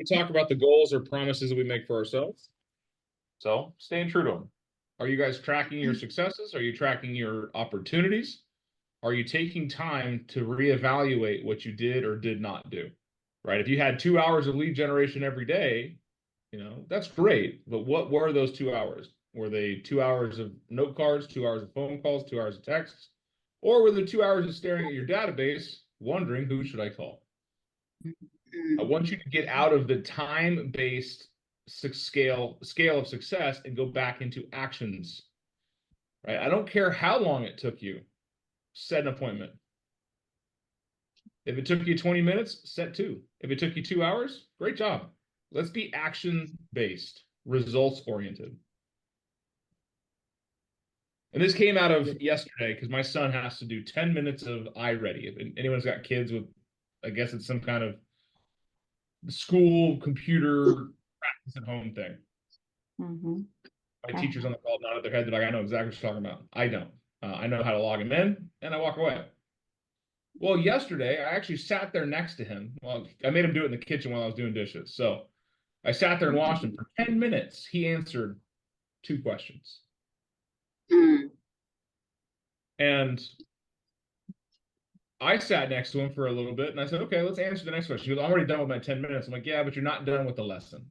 talk about the goals or promises that we make for ourselves. So staying true to them. Are you guys tracking your successes? Are you tracking your opportunities? Are you taking time to reevaluate what you did or did not do? Right? If you had 2 hours of lead generation every day, that's great. But what were those 2 hours? Were they 2 hours of note cards, 2 hours of phone calls, 2 hours of texts? Or were there 2 hours of staring at your database, wondering who should I call? I want you to get out of the time-based scale of success and go back into actions. Right? I don't care how long it took you. Set an appointment. If it took you 20 minutes, set two. If it took you 2 hours, great job. Let's be action-based, results-oriented. And this came out of yesterday because my son has to do 10 minutes of iReady. If anyone's got kids with, I guess it's some kind of school computer practice at home thing. My teachers on the call nodded their head. They're like, I know exactly what you're talking about. I don't. I know how to log him in, and I walk away. Well, yesterday, I actually sat there next to him. Well, I made him do it in the kitchen while I was doing dishes. So I sat there and watched him for 10 minutes. He answered 2 questions. And I sat next to him for a little bit, and I said, okay, let's answer the next question. He goes, I'm already done with my 10 minutes. I'm like, yeah, but you're not done with the lesson.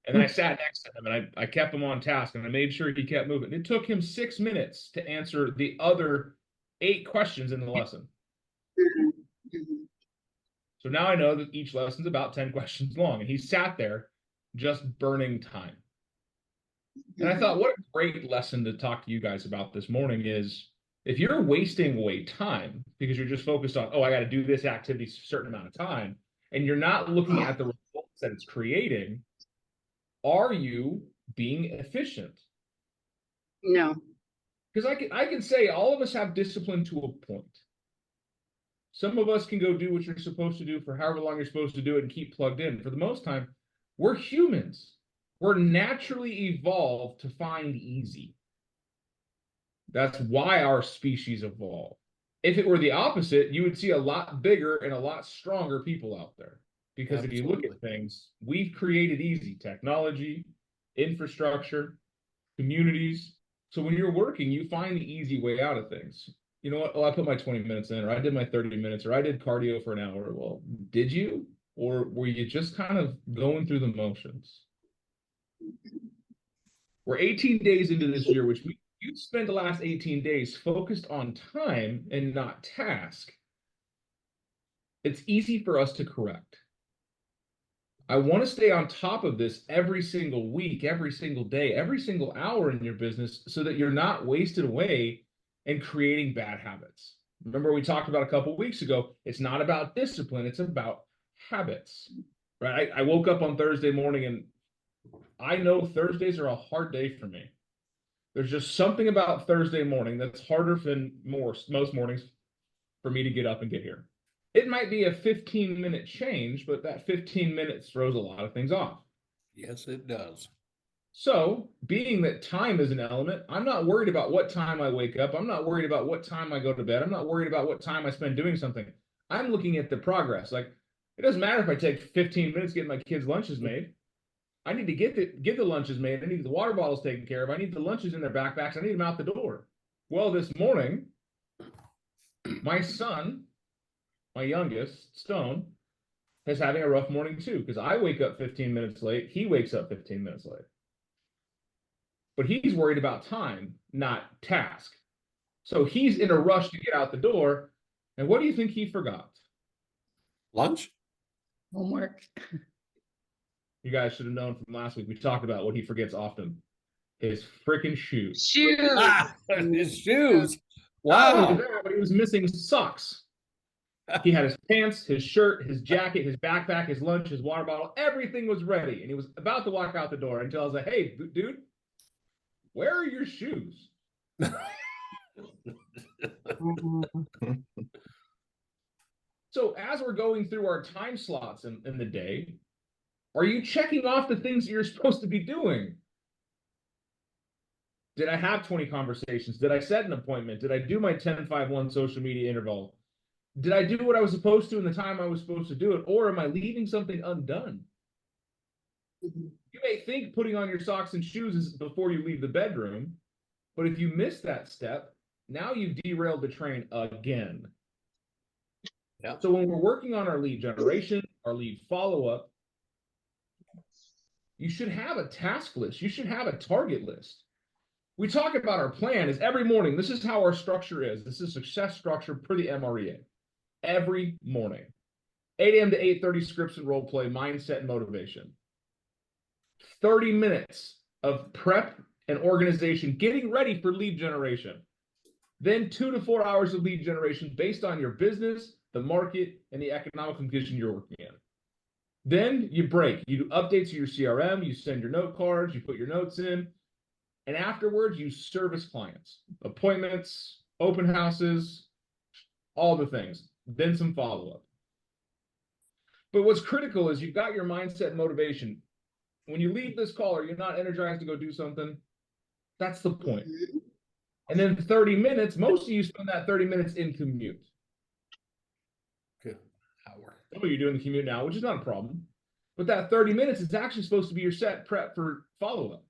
And then I sat next to him, and I kept him on task, and I made sure he kept moving. It took him 6 minutes to answer the other 8 questions in the lesson. So now I know that each lesson's about 10 questions long, and he sat there just burning time. And I thought, what a great lesson to talk to you guys about this morning is if you're wasting away time because you're just focused on, oh, I got to do this activity a certain amount of time, and you're not looking at the results that it's creating, are you being efficient? No. Because I can say all of us have discipline to a point. Some of us can go do what you're supposed to do for however long you're supposed to do it and keep plugged in. For the most time, we're humans. We're naturally evolved to find easy. That's why our species evolved. If it were the opposite, you would see a lot bigger and a lot stronger people out there. Because if you look at things, we've created easy technology, infrastructure, communities. So when you're working, you find the easy way out of things. You know what? Oh, I put my 20 minutes in, or I did my 30 minutes, or I did cardio for an hour. Well, did you? Or were you just kind of going through the motions? We're 18 days into this year, which means you spent the last 18 days focused on time and not task. It's easy for us to correct. I want to stay on top of this every single week, every single day, every single hour in your business so that you're not wasted away and creating bad habits. Remember, we talked about a couple of weeks ago, it's not about discipline, it's about habits, right? I woke up on Thursday morning and I know Thursdays are a hard day for me. There's just something about Thursday morning that's harder than most mornings for me to get up and get here. It might be a 15-minute change, but that 15 minutes throws a lot of things off. Yes, it does. So, being that time is an element, I'm not worried about what time I wake up. I'm not worried about what time I go to bed. I'm not worried about what time I spend doing something. I'm looking at the progress. Like, it doesn't matter if I take 15 minutes getting my kids' lunches made. I need to get the lunches made. I need the water bottles taken care of. I need the lunches in their backpacks. I need them out the door. Well, this morning, my son, my youngest, Stone, is having a rough morning too, because I wake up 15 minutes late. He wakes up 15 minutes late. But he's worried about time, not task. So he's in a rush to get out the door. And what do you think he forgot? Lunch? Homework. You guys should have known from last week. We talked about what he forgets often. His freaking shoes. Shoes. His shoes. Wow. But he was missing socks. He had his pants, his shirt, his jacket, his backpack, his lunch, his water bottle. Everything was ready. And he was about to walk out the door until I was like, hey, dude, where are your shoes? So as we're going through our time slots in the day, are you checking off the things that you're supposed to be doing? Did I have 20 conversations? Did I set an appointment? Did I do my 10-5-1 social media interval? Did I do what I was supposed to in the time I was supposed to do it, or am I leaving something undone? Mhm. You may think putting on your socks and shoes is before you leave the bedroom, but if you miss that step, now you've derailed the train again. Yeah. So when we're working on our lead generation, our lead follow-up, you should have a task list. You should have a target list. We talk about our plan is every morning. This is how our structure is. This is success structure per the MREA. Every morning, 8 a.m. to 8:30 scripts and role play, mindset and motivation. 30 minutes of prep and organization, getting ready for lead generation. Then 2 to 4 hours of lead generation based on your business, the market, and the economic condition you're working in. Then you break. You do updates to your CRM, you send your note cards, you put your notes in, and afterwards you service clients, appointments, open houses, all the things. Then some follow-up. But what's critical is you've got your mindset and motivation. When you leave this call, are you not energized to go do something? That's the point. Mhm. And then 30 minutes, most of you spend that 30 minutes in commute. Good hour. Some of you are doing the commute now, which is not a problem. But that 30 minutes is actually supposed to be your set prep for follow-up.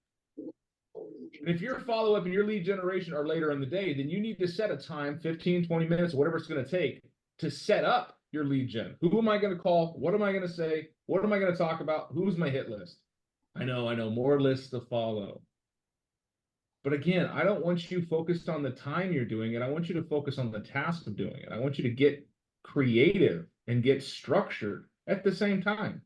And if your follow-up and your lead generation are later in the day, then you need to set a time, 15, 20 minutes, whatever it's going to take to set up your lead gen. Who am I going to call? What am I going to say? What am I going to talk about? Who's my hit list? I know, more lists to follow. But again, I don't want you focused on the time you're doing it. I want you to focus on the task of doing it. I want you to get creative and get structured at the same time.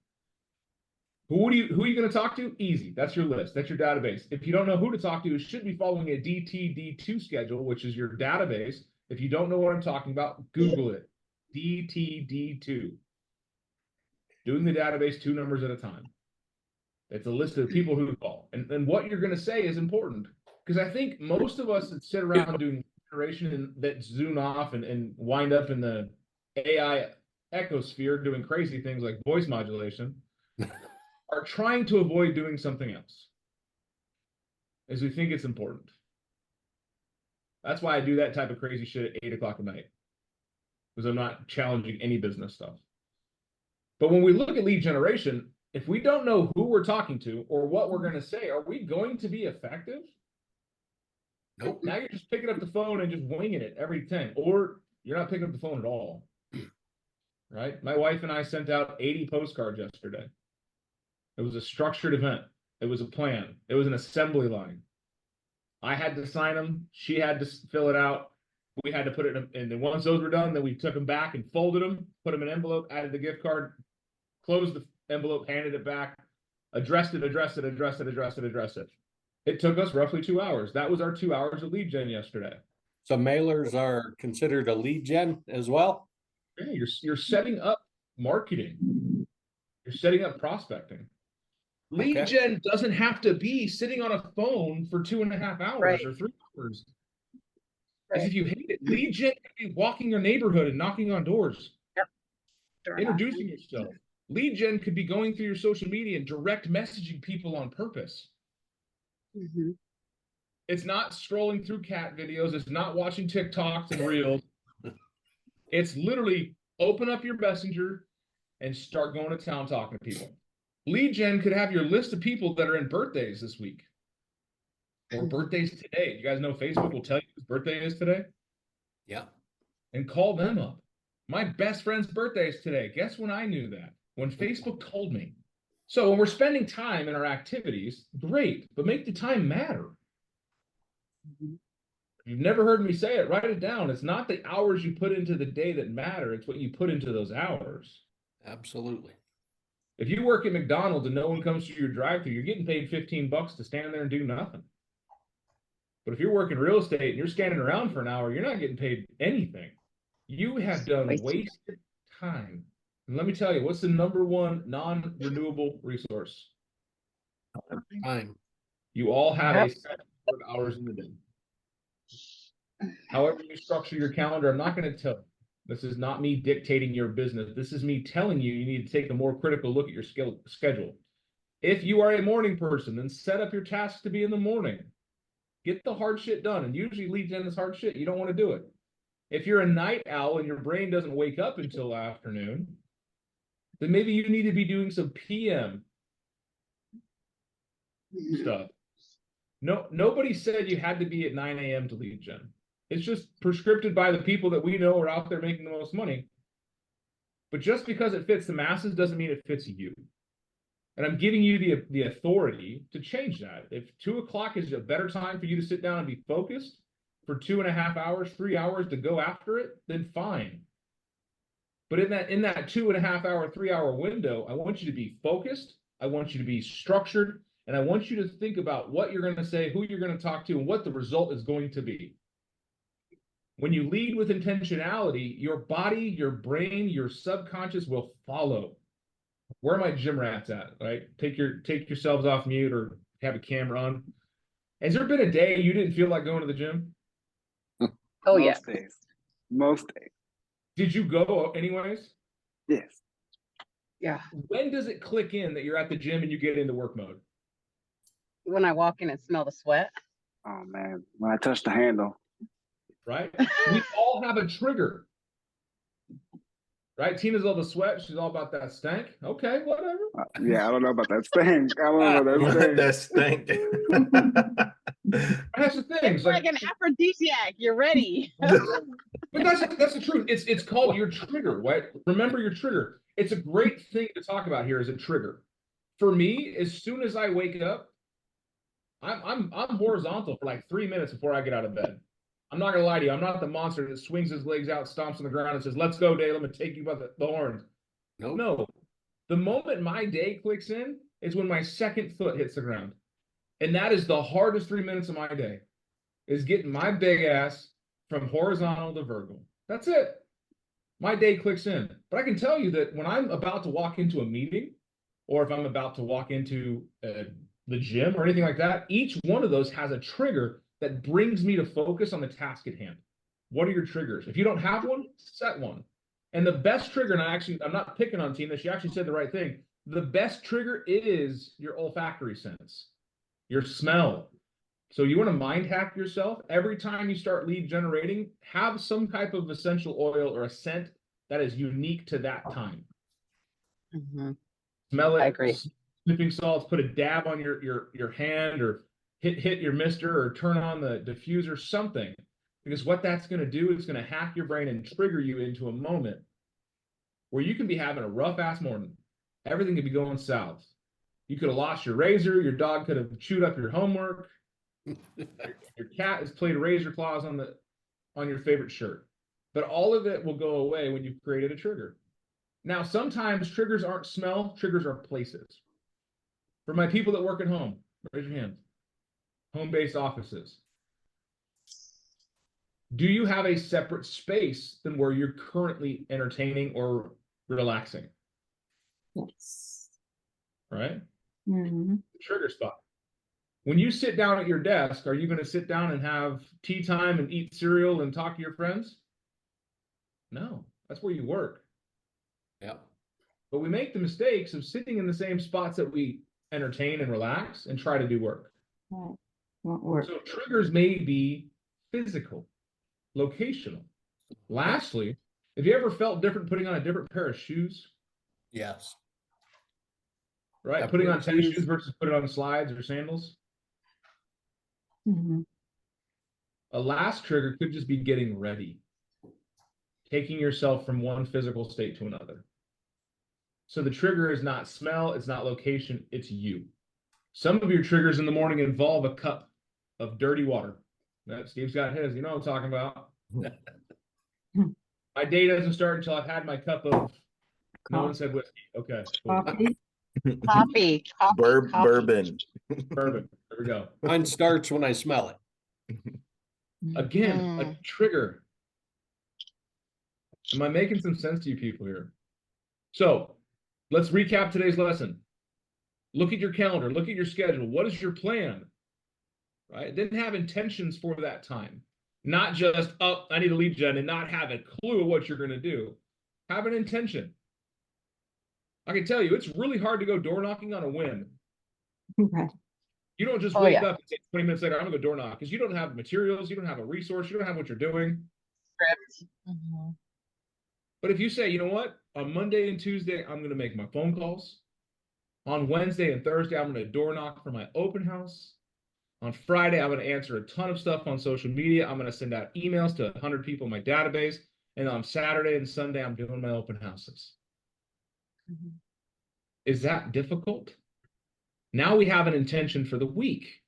Who are you going to talk to? Easy. That's your list. That's your database. If you don't know who to talk to, you should be following a DTD2 schedule, which is your database. If you don't know what I'm talking about, Google it. DTD2. Doing the database 2 numbers at a time. It's a list of people who to call. And what you're going to say is important. Because I think most of us that sit around doing generation and that zoom off and wind up in the AI ecosphere doing crazy things like voice modulation are trying to avoid doing something else, as we think it's important. That's why I do that type of crazy shit at 8 o'clock at night, because I'm not challenging any business stuff. But when we look at lead generation, if we don't know who we're talking to or what we're going to say, are we going to be effective? Nope. Now you're just picking up the phone and just winging it every 10, or you're not picking up the phone at all. Right? My wife and I sent out 80 postcards yesterday. It was a structured event. It was a plan. It was an assembly line. I had to sign them. She had to fill it out. We had to put it in. And then once those were done, then we took them back and folded them, put them in an envelope, added the gift card, closed the envelope, handed it back, addressed it. It took us roughly 2 hours. That was our 2 hours of lead gen yesterday. So mailers are considered a lead gen as well? Yeah, you're setting up marketing. You're setting up prospecting. Lead gen doesn't have to be sitting on a phone for 2.5 hours or 3 hours. Because if you hate it, lead gen can be walking your neighborhood and knocking on doors. Sure. Introducing yourself. Lead gen could be going through your social media and direct messaging people on purpose. Mhm. It's not scrolling through cat videos. It's not watching TikToks and reels. It's literally open up your messenger and start going to town talking to people. Lead gen could have your list of people that are in birthdays this week or birthdays today. You guys know Facebook will tell you whose birthday is today? Yeah. And call them up. My best friend's birthday is today. Guess when I knew that? When Facebook told me. So when we're spending time in our activities, great, but make the time matter. Mhm. You've never heard me say it, write it down. It's not the hours you put into the day that matter. It's what you put into those hours. Absolutely. If you work at McDonald's and no one comes through your drive-thru, you're getting paid $15 to stand there and do nothing. But if you're working real estate and you're standing around for an hour, you're not getting paid anything. You have done wasted time. And let me tell you, what's the number one non-renewable resource? Time. You all have a set number of hours in the day. However you structure your calendar, I'm not going to tell you. This is not me dictating your business. This is me telling you need to take a more critical look at your schedule. If you are a morning person, then set up your tasks to be in the morning. Get the hard shit done. And usually lead gen is hard shit. You don't want to do it. If you're a night owl and your brain doesn't wake up until afternoon, then maybe you need to be doing some PM Mhm. stuff. No, nobody said you had to be at 9 a.m. to lead gen. It's just prescripted by the people that we know are out there making the most money. But just because it fits the masses doesn't mean it fits you. And I'm giving you the authority to change that. If 2 o'clock is a better time for you to sit down and be focused for 2.5 hours, 3 hours to go after it, then fine. But in that 2.5 hour, 3 hour window, I want you to be focused. I want you to be structured, and I want you to think about what you're going to say, who you're going to talk to, and what the result is going to be. When you lead with intentionality, your body, your brain, your subconscious will follow. Where are my gym rats at? Right? Take yourselves off mute or have a camera on. Has there been a day you didn't feel like going to the gym? Oh yeah. Most days. Most days. Did you go anyways? Yes. Yeah. When does it click in that you're at the gym and you get into work mode? When I walk in and smell the sweat. Oh man. When I touch the handle. Right? We all have a trigger. Right? Tina's all the sweat. She's all about that stank. Okay, whatever. Yeah, I don't know about that stink. I don't know about that stink. That stink. That's the thing. It's like an aphrodisiac. You're ready. But that's the truth. It's called your trigger, right? Remember your trigger. It's a great thing to talk about here as a trigger. For me, as soon as I wake up, I'm horizontal for like 3 minutes before I get out of bed. I'm not gonna lie to you. I'm not the monster that swings his legs out, stomps on the ground, and says, "Let's go, Dale. I'm gonna take you by the horns." Nope. No. The moment my day clicks in is when my second foot hits the ground. And that is the hardest 3 minutes of my day, is getting my big ass from horizontal to vertical. That's it. My day clicks in. But I can tell you that when I'm about to walk into a meeting, or if I'm about to walk into the gym or anything like that, each one of those has a trigger that brings me to focus on the task at hand. What are your triggers? If you don't have one, set one. And the best trigger, and I'm not picking on Tina, she actually said the right thing. The best trigger is your olfactory sense, your smell. So you want to mind hack yourself? Every time you start lead generating, have some type of essential oil or a scent that is unique to that time. Mhm. Smell it. I agree. Sniffing salts, put a dab on your hand, or hit your mister, or turn on the diffuser, something. Because what that's going to do is going to hack your brain and trigger you into a moment where you can be having a rough ass morning. Everything could be going south. You could have lost your razor. Your dog could have chewed up your homework. Your cat has played razor claws on your favorite shirt. But all of it will go away when you've created a trigger. Now, sometimes triggers aren't smell, triggers are places. For my people that work at home, raise your hand. Home-based offices. Do you have a separate space than where you're currently entertaining or relaxing? Yes. Right? Mhm. Trigger spot. When you sit down at your desk, are you going to sit down and have tea time and eat cereal and talk to your friends? No, that's where you work. Yeah. But we make the mistakes of sitting in the same spots that we entertain and relax and try to do work. Right. Won't work. So triggers may be physical, locational. Lastly, have you ever felt different putting on a different pair of shoes? Yes. Right? Yeah, Putting on pair of tennis shoes. shoes versus putting on slides or sandals. Mhm. A last trigger could just be getting ready, taking yourself from one physical state to another. So the trigger is not smell, it's not location, it's you. Some of your triggers in the morning involve a cup of dirty water. Steve's got his, you know what I'm talking about. My day doesn't start until I've had my cup of, no one said whiskey. Okay, cool. Coffee. Coffee. Coffee. Bourbon. Perfect. There we go. Mine starts when I smell it. Again, a trigger. Am I making some sense to you people here? So let's recap today's lesson. Look at your calendar, look at your schedule. What is your plan? Right? Then have intentions for that time. Not just, oh, I need a lead gen, and not have a clue of what you're going to do. Have an intention. I can tell you, it's really hard to go door knocking on a whim. Right. You don't just wake up and say 20 minutes later, I'm going to go door knock, because you don't have materials, you don't have a resource, you don't have what you're doing. script. Mhm. But if you say, you know what, on Monday and Tuesday, I'm going to make my phone calls. On Wednesday and Thursday, I'm going to door knock for my open house. On Friday, I'm going to answer a ton of stuff on social media. I'm going to send out emails to 100 people in my database. And on Saturday and Sunday, I'm doing my open houses. Mhm. Is that difficult? Now we have an intention for the week.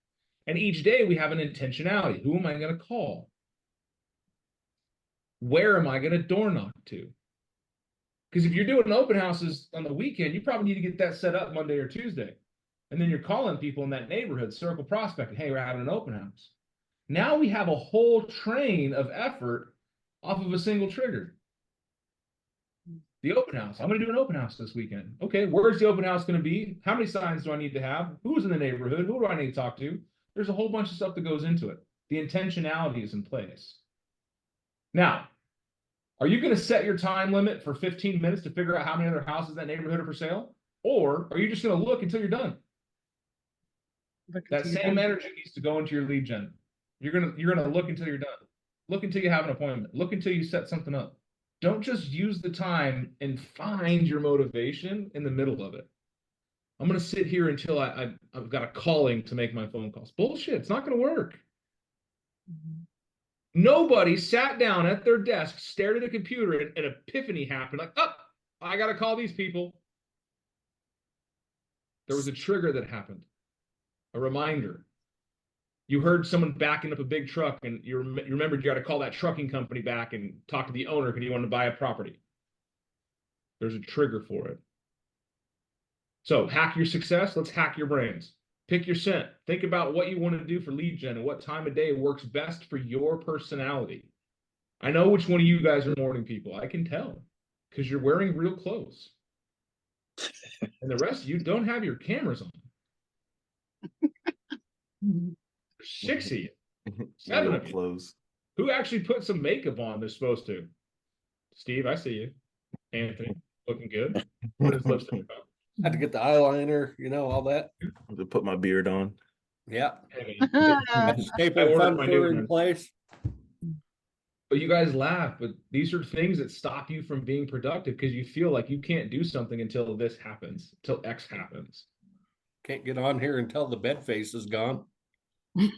And each day we have an intentionality. Who am I going to call? Where am I going to door knock to? Because if you're doing open houses on the weekend, you probably need to get that set up Monday or Tuesday. And then you're calling people in that neighborhood, circle prospecting, hey, we're having an open house. Now we have a whole train of effort off of a single trigger. The open house. I'm going to do an open house this weekend. Okay, where's the open house going to be? How many signs do I need to have? Who's in the neighborhood? Who do I need to talk to? There's a whole bunch of stuff that goes into it. The intentionality is in place. Now, are you going to set your time limit for 15 minutes to figure out how many other houses in that neighborhood are for sale? Or are you just going to look until you're done? Look That until you're same done. energy needs to go into your lead gen. You're gonna look until you're done. Look until you have an appointment. Look until you set something up. Don't just use the time and find your motivation in the middle of it. I'm gonna sit here until I've got a calling to make my phone calls. Bullshit. It's not gonna work. Mhm. Nobody sat down at their desk, stared at a computer, and an epiphany happened. Like, oh, I gotta call these people. There was a trigger that happened, a reminder. You heard someone backing up a big truck, and you remembered you got to call that trucking company back and talk to the owner because you want to buy a property. There's a trigger for it. So hack your success. Let's hack your brains. Pick your scent. Think about what you want to do for lead gen and what time of day works best for your personality. I know which one of you guys are morning people. I can tell because you're wearing real clothes. And the rest of you don't have your cameras on. Mhm. There's 6 of you. 7 Real of you. close. Who actually put some makeup on they're supposed to? Steve, I see you. Anthony, looking good. Put his lipstick on. Had to get the eyeliner, all that. To put my beard on. Yeah. I Staple ordered my new contour in one. place. But you guys laugh, but these are things that stop you from being productive because you feel like you can't do something until this happens, until X happens. Can't get on here until the bed face is gone. No,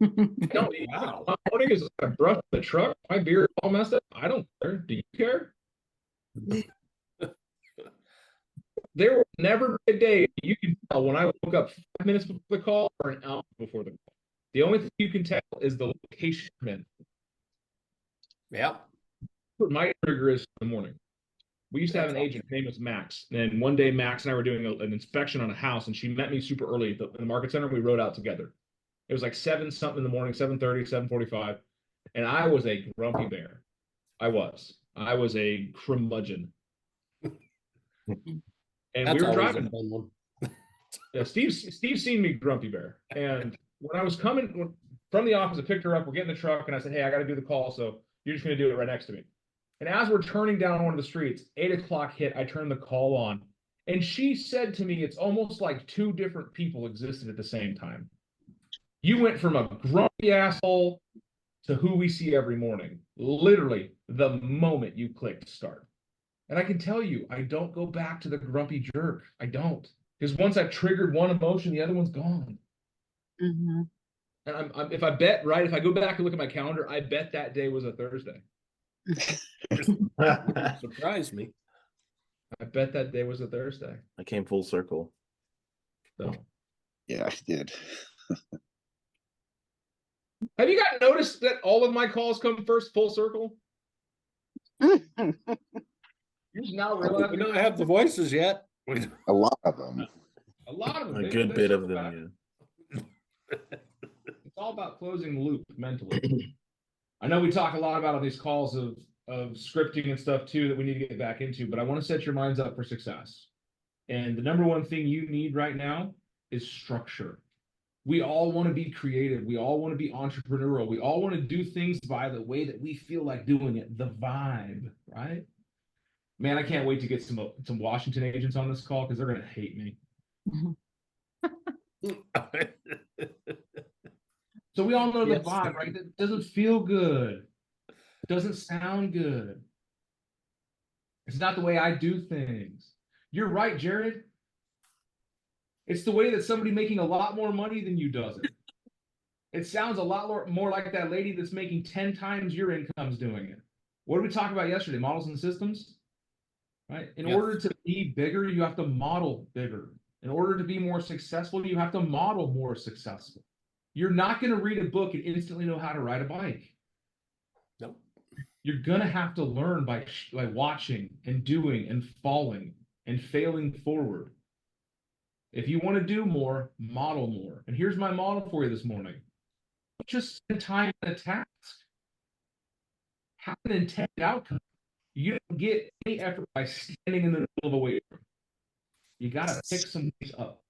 Wow. my morning is I brush the truck, my beard all messed up. I don't care. Do you care? There will never be a day you can tell when I woke up 5 minutes before the call or an hour before the call. The only thing you can tell is the location I'm in. Yeah. What my trigger is in the morning. We used to have an agent, his name was Max. And one day Max and I were doing an inspection on a house, and she met me super early in the market center. We rode out together. It was like 7 something in the morning, 7:30, 7:45. And I was a grumpy bear. I was a curmudgeon. And That's we were always driving. a fun one. Yeah, Steve's seen me grumpy bear. And when I was coming from the office, I picked her up. We're getting in the truck, and I said, "Hey, I got to do the call, so you're just going to do it right next to me." And as we're turning down one of the streets, 8 o'clock hit. I turned the call on, and she said to me, "It's almost like 2 different people existed at the same time. You went from a grumpy asshole to who we see every morning, literally the moment you clicked start." And I can tell you, I don't go back to the grumpy jerk. I don't. Because once I've triggered one emotion, the other one's gone. Mhm. And if I bet, right, if I go back and look at my calendar, I bet that day was a Thursday. Surprised me. I bet that day was a Thursday. I came full circle. So, Yeah, I did. have you guys noticed that all of my calls come first full circle? You're just now We realizing don't have the voices yet. A lot of them. a lot of them. A they good bit of circle back. them, It's all about closing the loop mentally. I know we talk a lot about on these calls of scripting and stuff too that we need to get back into, but I want to set your minds up for success. And the number one thing you need right now is structure. We all want to be creative. We all want to be entrepreneurial. We all want to do things by the way that we feel like doing it, the vibe, right? Man, I can't wait to get some Washington agents on this call because they're going to hate me. So we all know the vibe, right? That doesn't feel good. Doesn't sound good. It's not the way I do things. You're right, Jared. It's the way that somebody making a lot more money than you does it. It sounds a lot more like that lady that's making 10 times your income's doing it. What did we talk about yesterday? Models and systems? Right? In Yes. order to be bigger, you have to model bigger. In order to be more successful, you have to model more successful. You're not going to read a book and instantly know how to ride a bike. Nope. You're going to have to learn by watching and doing and falling and failing forward. If you want to do more, model more. And here's my model for you this morning. Just spend time on a task. Have an intended outcome. You don't get any effort by standing in the middle of a weight room. You got to pick some things up.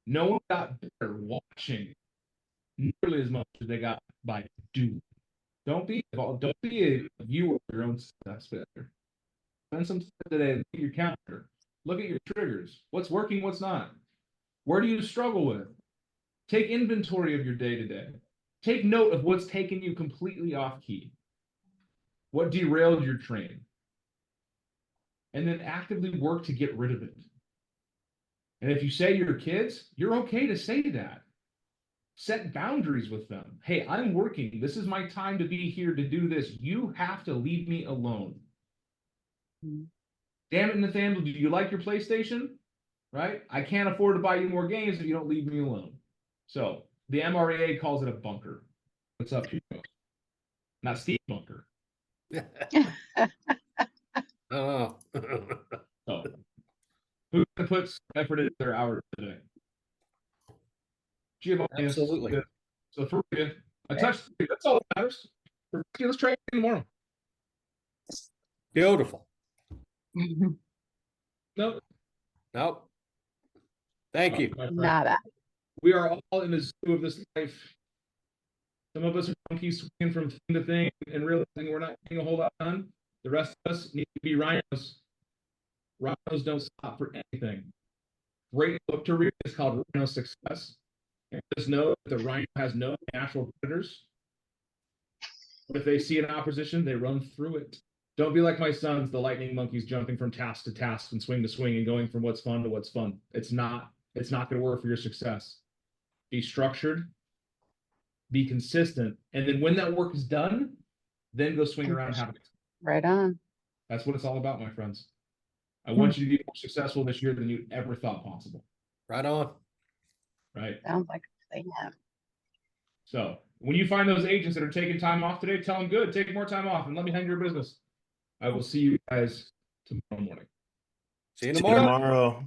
No one got better watching nearly as much as they got by doing. Don't be a viewer of your own success failure. Spend some time today. Look at your calendar. Look at your triggers. What's working, what's not. Where do you struggle with? Take inventory of your day-to-day. Take note of what's taken you completely off key. What derailed your train? And then actively work to get rid of it. And if you say you're kids, you're okay to say that. Set boundaries with them. Hey, I'm working. This is my time to be here to do this. You have to leave me alone. Mhm. Damn it, Nathaniel, do you like your PlayStation? Right? I can't afford to buy you more games if you don't leave me alone. So the MREA calls it a bunker. What's up, Hugo? Not Steve Bunker. Oh. So who can put some effort into their hours today? Giovanni. Absolutely. Good. So for you, a touch. That's all that matters. Let's try it tomorrow. Beautiful. No, Nope. Thank you. my friend. Nada. We are all in the zoo of this life. Some of us are monkeys swinging from thing to thing and realizing we're not getting a whole lot done. The rest of us need to be rhinos. Rhinos don't stop for anything. Great book to read is called Rhino Success. And just know that the rhino has no natural predators. If they see an opposition, they run through it. Don't be like my sons, the lightning monkeys, jumping from task to task and swing to swing and going from what's fun to what's fun. It's not going to work for your success. Be structured, be consistent, and then when that work is done, then go swing around and have it. Right on. That's what it's all about, my friends. I want you to be more successful this year than you ever thought possible. Right on. Right? Sounds like they have. So when you find those agents that are taking time off today, tell them good, take more time off and let me handle your business. I will see you guys tomorrow morning. See you tomorrow. Tomorrow.